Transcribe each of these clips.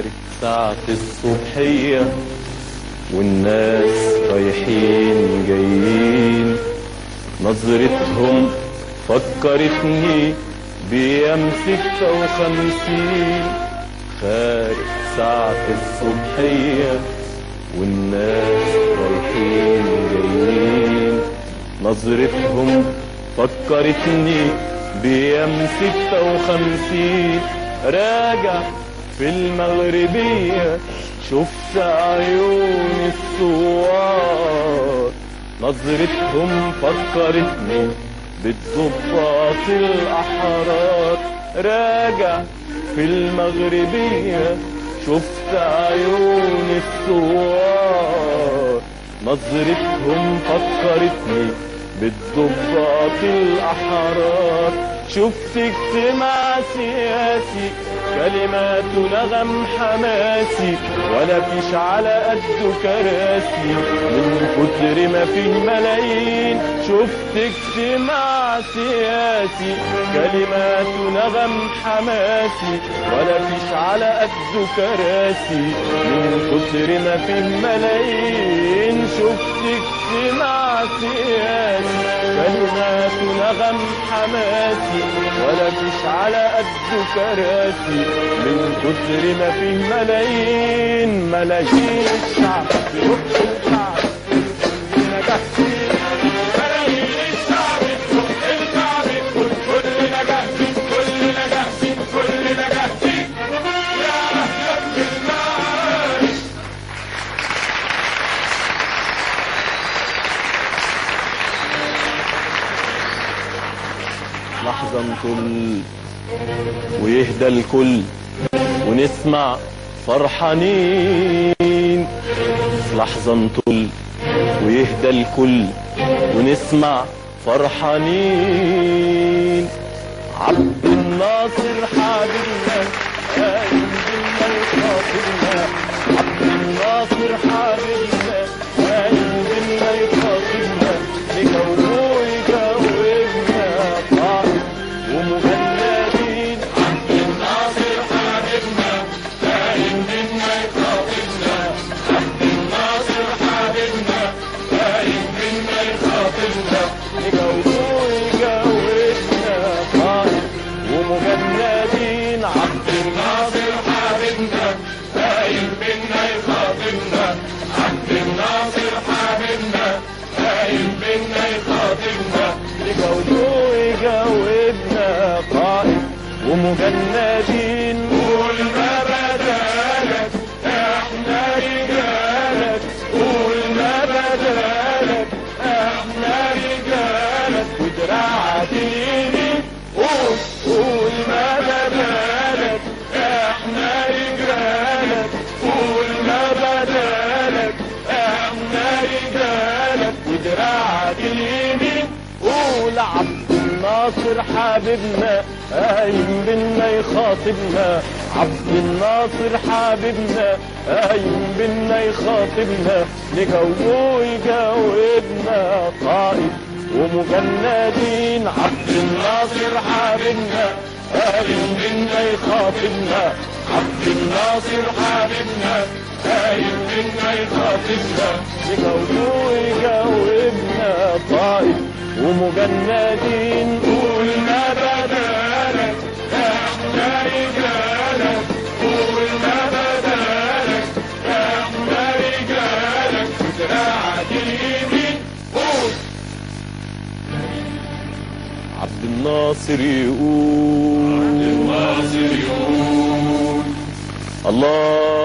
خارج ساعة الصبحية والناس رايحين جايين، نظرتهم فكرتني بأيام 56. خارج ساعة الصبحية والناس رايحين جايين، نظرتهم فكرتني بأيام 56. راجع في المغربية شفت عيون الثوار، نظرتهم فكرتني بالضباط الأحرار. راجع في المغربية شفت عيون الثوار، نظرتهم فكرتني بالضباط الأحرار. شفت اجتماع سياسي كلمات نغم حماسي، ولا فيش على قده كراسي من كتر ما فيه ملايين. شفت اجتماع سياسي كلمات نغم حماسي، ولا فيش على قده كراسي من كتر ما فيه ملايين. شفت اجتماع سياسي كلمات نغم حماسي، ولا فيش على قده كراسي من كتر ما فيه ملايين. ملايين الشعب بروح الشعب كلنا جاهزين، ملايين الشعب بروح الشعب كلنا جاهزين، كلنا جاهزين، كلنا جاهزين يا أهلا بالمعارك. لحظة نطل ويهدى الكل ونسمع فرحانين. لحظة نطل ويهدى الكل ونسمع فرحانين. عبد الناصر حبيبنا قايم بينا يخاطبنا، عبد الناصر حبيبنا قايم بينا يخاطبنا، يجاوبنا قائد ومجندين. عبد الناصر حبيبنا قايم بينا يخاطبنا، عبد الناصر حبيبنا قايم بينا يخاطبنا، يجاوبنا قائد ومجندين. عبد الناصر حبيبنا قايم بينا يخاطبنا، عبد الناصر حبيبنا قايم بينا يخاطبنا، يجاوبنا قائد ومجندين. قول ما بدالك احنا رجالك، قول ما بدالك احنا رجالك، ودراعك اليمين قول ما بدالك احنا رجالك، قول ما بدالك احنا رجالك، ودراعك اليمين قول. عبد الناصر حبيبنا قايم بينا يخاطبنا، عبد الناصر حبيبنا قايم بينا يخاطبنا، يجاوبنا قائد ومجندين. عبد الناصر حبيبنا قايم بينا يخاطبنا، عبد الناصر حبيبنا قايم بينا يخاطبنا، يجاوبنا قائد ومجندين. قول ما بدالك احنا رجالك، قول ما بدالك احنا رجالك، ودراعك اليمين قول. عبد الناصر يقول، عبد الناصر يقول الله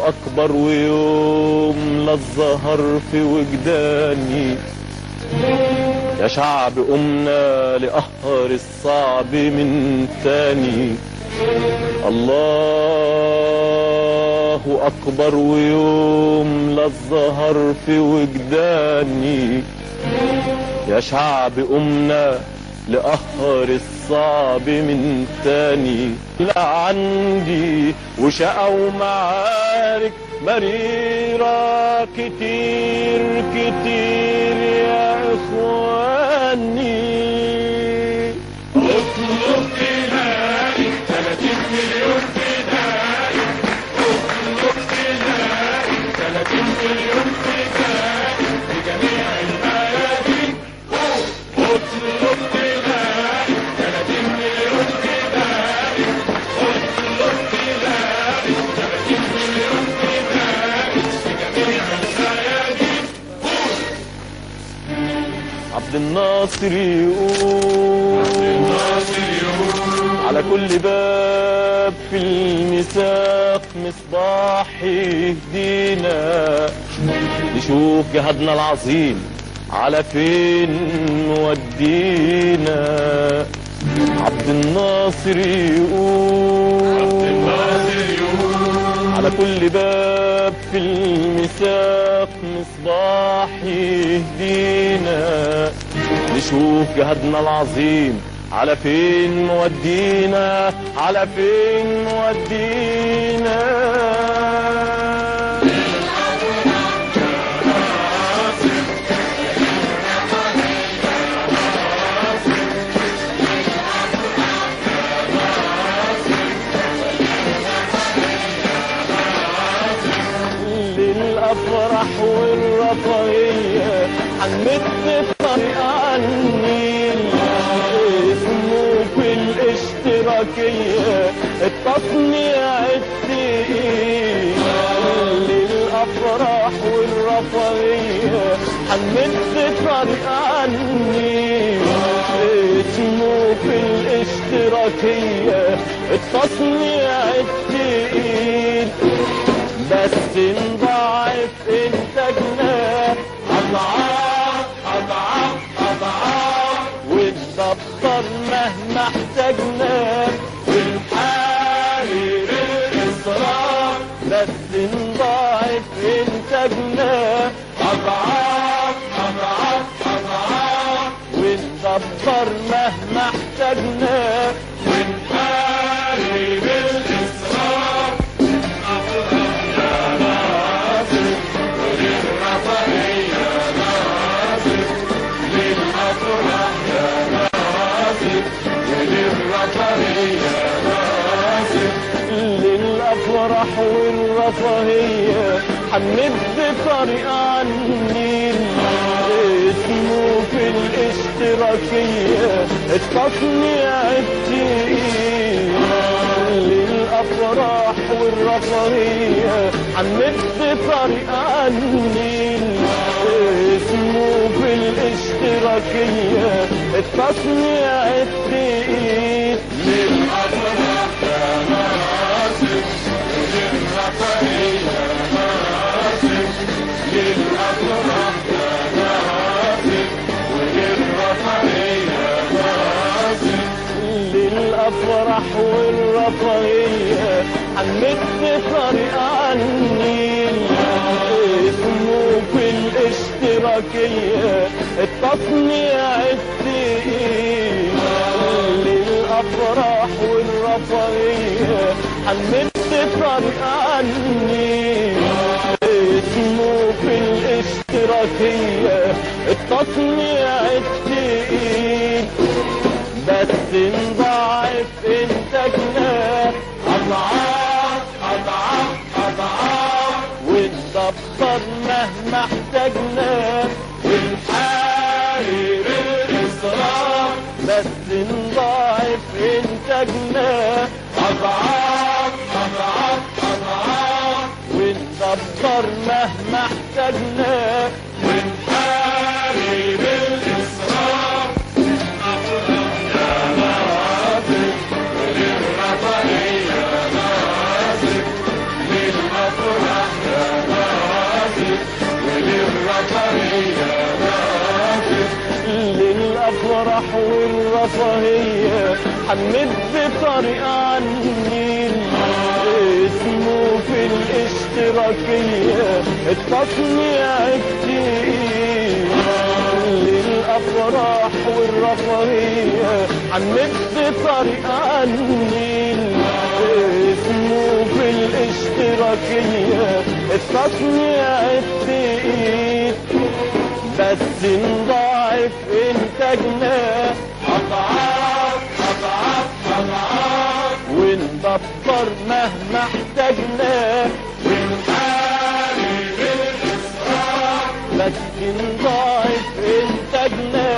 أكبر، ويوم لا الظهر في وجداني. يا شعب قمنا لقهر الصعب من تاني. الله أكبر ويوم لا الظهر في وجداني. يا شعب قمنا لقهر الصعب من تاني. لا عندي وشقى ومعارك مريرة كتير كتير يا اخواني. اطلب تلاقي 30 مليون فدائي. الناصر يقول على كل باب في المساق مصباح يهدينا، نشوف جهادنا العظيم على فين مودينا. عبد الناصر يقول على كل باب في المساق مصباح يهدينا، نشوف جهادنا العظيم على فين مودينا، على فين مودينا. للأفراح والرفاهية حنمد الطريق عني، اسمه في الاشتراكية التصنيع التقيل. للأفراح والرفاهية حنمد الطريق عني، اسمه في الاشتراكية التصنيع التقيل. بس نضاعف انتاجنا اضعاف اضعاف اضعاف، ونكتر مهما احتاجنا ونحارب الاسراف. بس نضاعف انتاجنا اضعاف اضعاف اضعاف، ونكتر مهما احتاجنا ونحارب الاسراف. للأفراح والرفاهية حنمد طريق عني، اسمه في الاشتراكية التصنيع التقيل. للأفراح والرفاهية حنمد طريق عني، اسمه في الاشتراكية التصنيع التقيل. للأفراح يا ناصر وللرفاهية ناصر، للأفراح يا ناصر وللرفاهية ناصر. للأفراح والرفاهية حنمد طريق عني، اسمه في الاشتراكية التصنيع التقيل. للأفراح والرفاهية حنمد طريق عني، اسمه في الاشتراكية التصنيع التقيل. بس نضاعف انتاجنا اضعاف اضعاف اضعاف، ونكتر مهما احتاجنا ونحارب الاسراف. بس نضاعف انتاجنا اضعاف اضعاف اضعاف، ونكتر مهما احتاجنا ونحارب الاسراف. للأفراح والرفاهية حنمد طريق عني، اسمه في الاشتراكية التصنيع التقيل. للأفراح والرفاهية حنمد طريق عني، اسمه في الاشتراكية التصنيع التقيل. بس نضاعف انتاجنا اضعاف اضعاف اضعاف، ونكتر مهما احتاجنا ونحارب الاسراف. بس نضاعف انتاجنا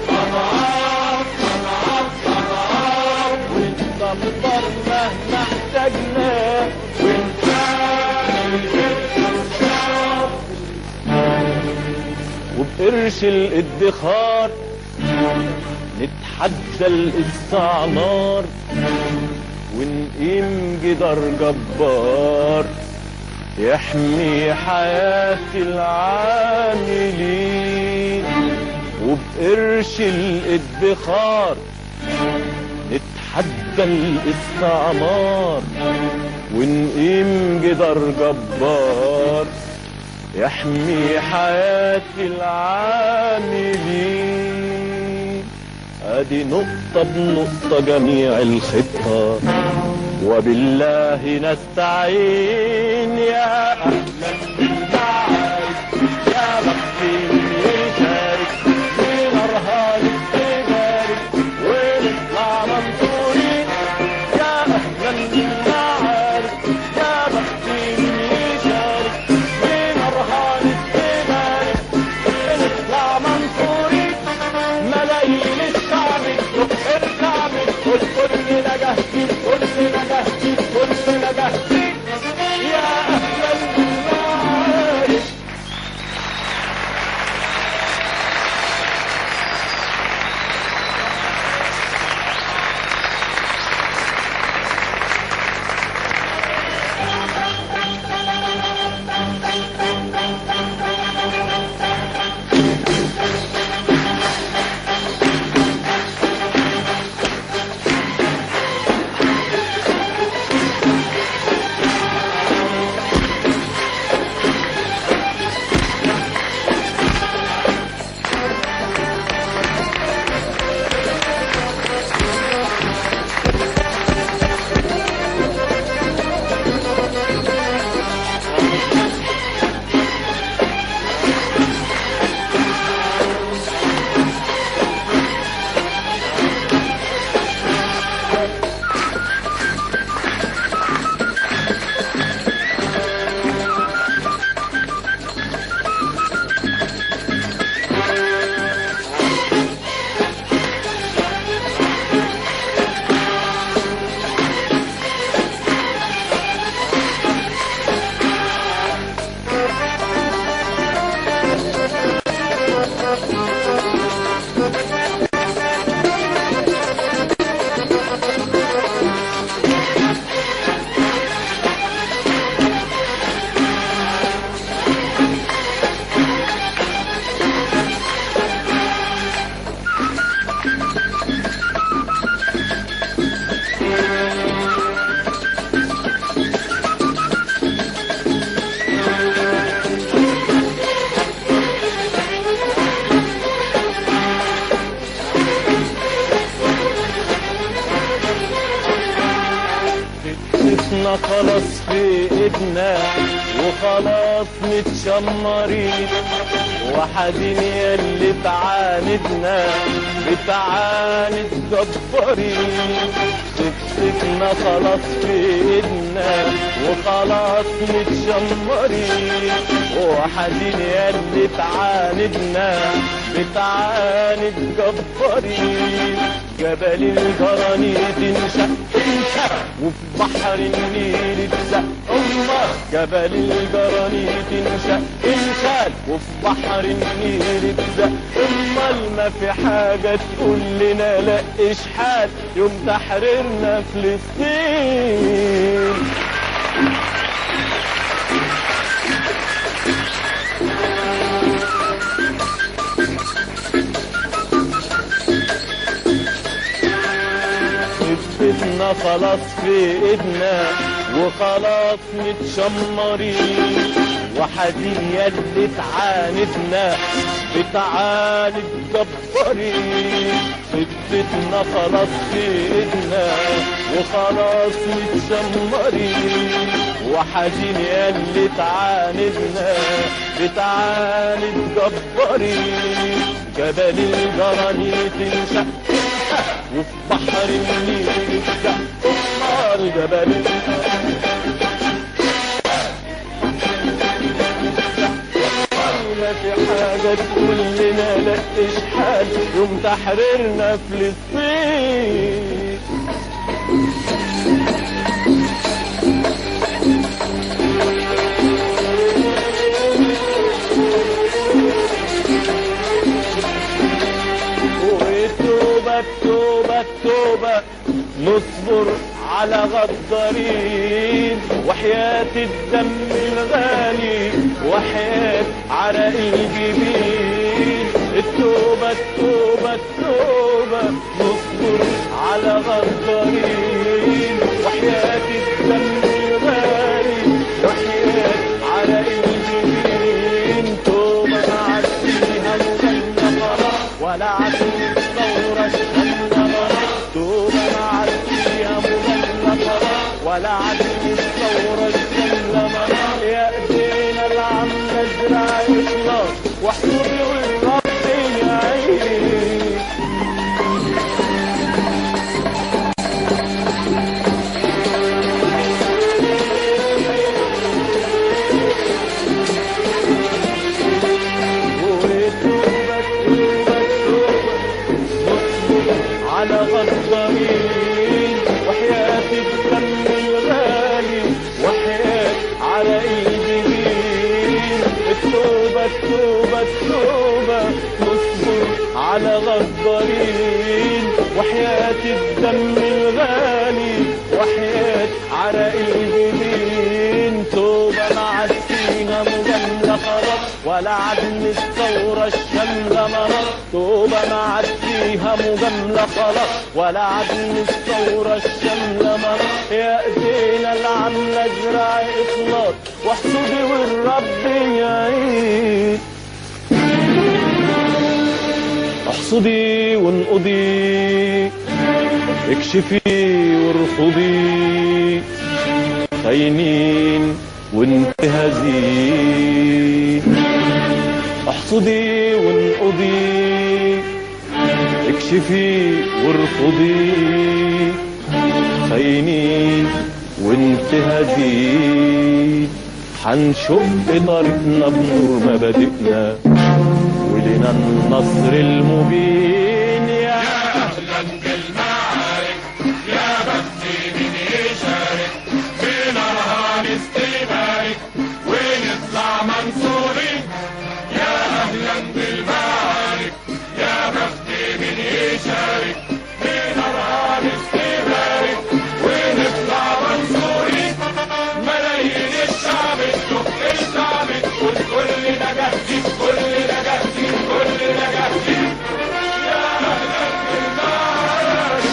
اضعاف اضعاف اضعاف، ونكتر مهما احتاجنا ونحارب الاسراف. وبقرش الادخار نتحدى الاستعمار ونقيم جدار جبار يحمي حياة العاملين. وبقرش الادخار نتحدى الاستعمار ونقيم جدار جبار يحمي حياة العاملين. ادي نقطة بنقطة جميع الخطة وبالله نستعين. يا أهلا بالمعارك يا بختي من يشارك في نرهان التجارك ونطلع منصورين. يا أهلا بالمعارك يا بختي من يشارك في نرهان التجارك ونطلع منصورين. ملايين الشعب الكعب كلنا جاهزين كلنا جاهزين كلنا جاهزين. يا أهلا بالمعارك. احنا خلاص في ايدنا وخلاص متشمرين وحدين ياللي تعاندنا بتعاند جبارين. سكتنا خلاص في ايدنا وخلاص متشمرين وحدين ياللي تعاندنا بتعاند جبارين. جبل الجرانيت انشق وفي بحر النيل اتزق جبل الجرانيت انشق وفي بحر النيل اتزق. امال ما في حاجة تقول لنا لا اشحال يوم تحريرنا فلسطين. خفتنا خلاص في ايدنا وخلاص متشمرين وحدين ياللي تعاندنا بتعاند جبارين. خفتنا خلاص في ايدنا وخلاص متشمرين وحدين ياللي تعاندنا بتعاند جبارين. جبل الجرانيت انشق وفي بحر النيل اتزق. امال جبل ما في حاجة تقول لنا لا اشحال يوم تحريرنا فلسطين. نصبر على غدارين، وحياة الدم الغالي وحياة عرق الجبين. التوبة التوبة التوبة نصبر على غدارين، وحياة الدم الغالي وحياة عرق الجبين. توبة معديها مغلقة ولا عدو الثورة الشملة. توبة معديها مغلقة ولا عدو الثورة الشملة. يا ايدينا العم نزرع إخلاص وحدود والرب يعين. على غدارين، وحياة الدم الغالي وحياة عرق الجبين. التوبة التوبة التوبة نصبر على غدارين، وحياة الدم الغالي وحياة عرق الجبين. توبة معدينا مغلقة ولا عدم الثورة الشاملة مرض. توبة معديها مجملة ولا عدم الثورة الشاملة مرض. يا ايدينا العاملة زرع إخلاص واحصدي والرب يعين. احصدي وانقضي، اكشفي وارفضي، خاينين وانتهزي. احصدي وانقضي، اكشفي وارفضي، خاينين وانتهزي. حنشق طريقنا بنور مبادئنا ولنا النصر المبين. يا اهلا بالمعارك يا بختي من يشارك، في نارها نستبارك ونطلع منصورين. يا اهلا بالمعارك يا بختي من يشارك، في نارها نستبارك ونطلع منصورين. ملايين الشعب تدق الشعب تقول كلنا جاهزين كلنا جاهزين كلنا جاهزين. يا اهلا بالمعارك.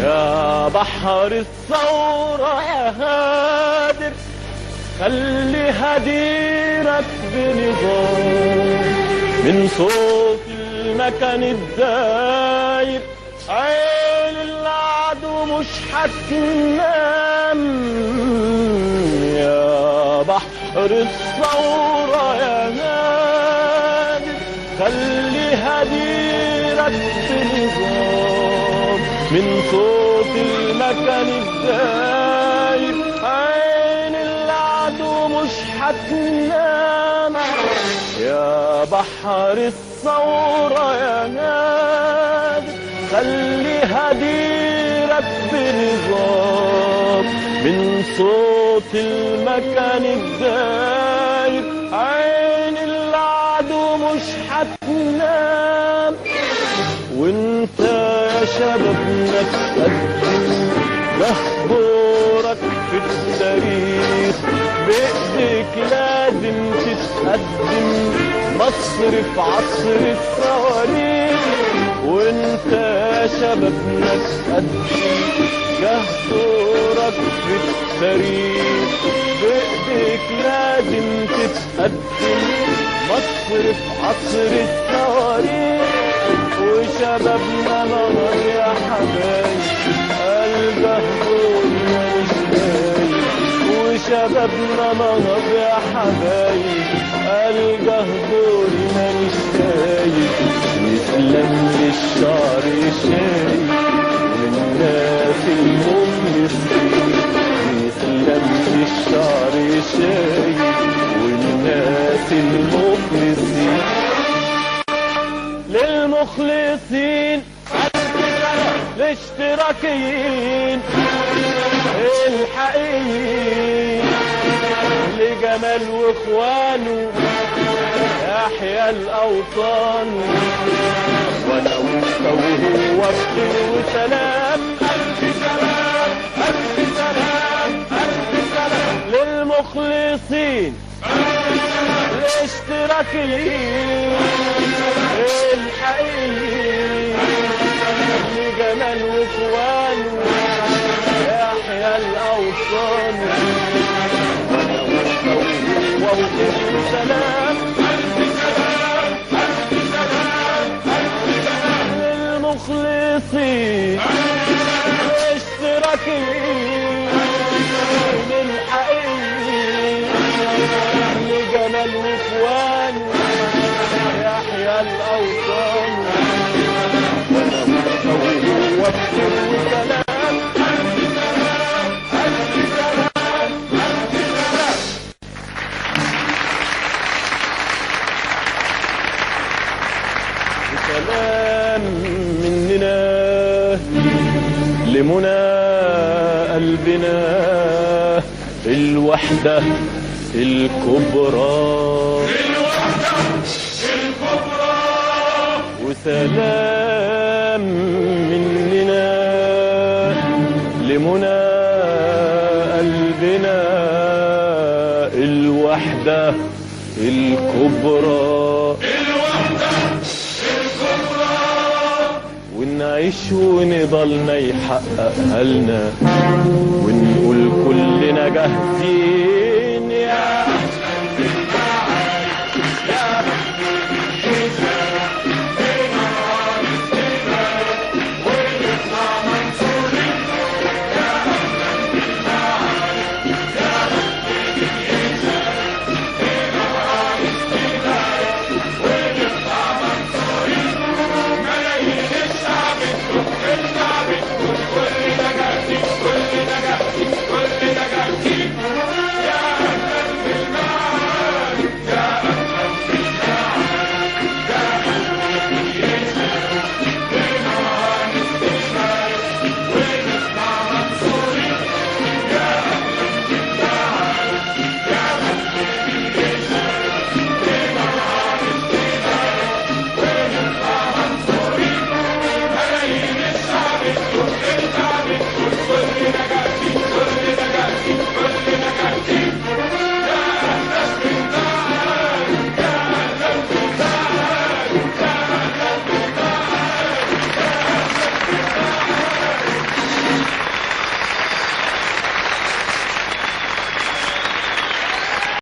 يا بحر الثورة يا هادر، خلي هديرك بنظام من صوت المكان الداير. عين العدو مش هتنام. يا بحر الثورة يا هادر، خلي هديرك بنظام من صوت المكان الداير. عين العدو مش هتنام. يا بحر الثورة يا نادر، خلي هديرك بنظام من صوت المكان الداير. عين العدو مش هتنام. وانت يا شبابنا تقدم دهورك في التاريخ، بايديك لازم تتقدم مصر في عصر الصواريخ. وانت يا شبابنا تقدم دهورك في التاريخ، بايديك لازم تتقدم مصر في عصر الصواريخ. وشبابنا نهار يا حبايب الجهدون مش نايم. وشبابنا نهار يا حبايب الجهدون مش نايم. يسلم للشعر شايب والناس المخلصين. يسلم للشعر شايب والناس المخلصين. للمخلصين الاشتراكيين الحقيقيين لجمال واخوانه يحيى الاوطان وانا وانت وهو بخير وسلام الف سلام الف سلام الف سلام للمخلصين الاشتراكيين الحقيقيين لجمال واخوانه يحيى الاوطان وانا وانت وهو بخير وسلام الف سلام الف سلام الف سلام للمخلصين الاشتراكيين الحقيقيين لجمال واخوانه يحيى الاوطان وانا وانت وهو بخير وسلام الف سلام الف سلام الف سلام. سلام مننا لمنى قلبنا الوحدة الكبرى الوحدة الكبرى وسلام مننا لمنى قلبنا الوحدة الكبرى الوحدة الكبرى ونعيش ونضلنا يحققها لنا ونقول كلنا جاهزين